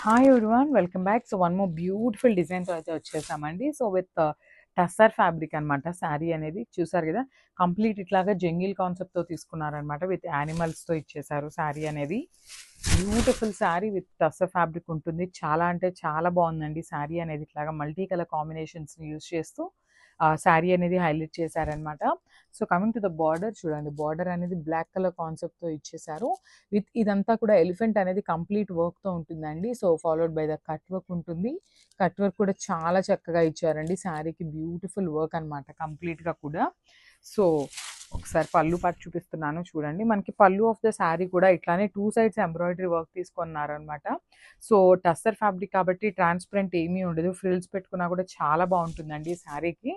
Hi everyone, welcome back. So one more beautiful డిజైన్తో అయితే వచ్చేసామండి. సో విత్ టస్సర్ ఫ్యాబ్రిక్ అనమాట. శారీ అనేది చూసారు కదా, కంప్లీట్ ఇట్లాగా జంగిల్ కాన్సెప్ట్తో తీసుకున్నారనమాట. విత్ యానిమల్స్తో ఇచ్చేసారు శారీ అనేది. Beautiful sari with tussar fabric ఉంటుంది. చాలా అంటే చాలా బాగుందండి శారీ అనేది. ఇట్లాగా మల్టీ కలర్ కాంబినేషన్స్ని యూజ్ చేస్తూ శారీ అనేది హైలైట్ చేశారనమాట. So coming to the border చూడండి, బార్డర్ అనేది బ్లాక్ కలర్ కాన్సెప్ట్తో ఇచ్చేసారు. విత్ ఇదంతా కూడా ఎలిఫెంట్ అనేది కంప్లీట్ వర్క్తో ఉంటుందండి. So followed by the cut work ఉంటుంది. కట్ వర్క్ కూడా చాలా చక్కగా ఇచ్చారండి. శారీకి బ్యూటిఫుల్ వర్క్ అనమాట కంప్లీట్గా కూడా. సో ఒకసారి పళ్ళు పాటు చూపిస్తున్నాను చూడండి. మనకి పళ్ళు ఆఫ్ ద శారీ కూడా ఇట్లానే 2 సైడ్స్ ఎంబ్రాయిడరీ వర్క్ తీసుకున్నారనమాట. సో టస్సర్ ఫ్యాబ్రిక్ కాబట్టి ట్రాన్స్పరెంట్ ఏమీ ఉండదు. ఫ్రిల్స్ పెట్టుకున్నా కూడా చాలా బాగుంటుందండి ఈ శారీకి.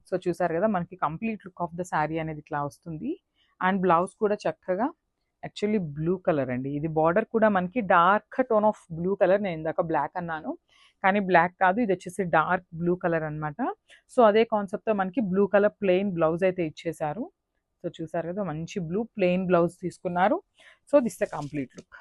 సో చూసారు కదా, మనకి complete look of the sari అనేది ఇట్లా వస్తుంది. అండ్ బ్లౌజ్ కూడా చక్కగా యాక్చువల్లీ బ్లూ కలర్ అండి. ఇది బార్డర్ కూడా మనకి dark tone of blue colour. నేను ఇందాక బ్లాక్ అన్నాను, కానీ బ్లాక్ కాదు, ఇది వచ్చేసి డార్క్ బ్లూ కలర్ అనమాట. సో అదే కాన్సెప్ట్తో మనకి బ్లూ కలర్ ప్లెయిన్ బ్లౌజ్ అయితే ఇచ్చేసారు. సో చూసారు కదా, మంచి బ్లూ ప్లెయిన్ బ్లౌజ్ తీసుకున్నారు. So this the complete look.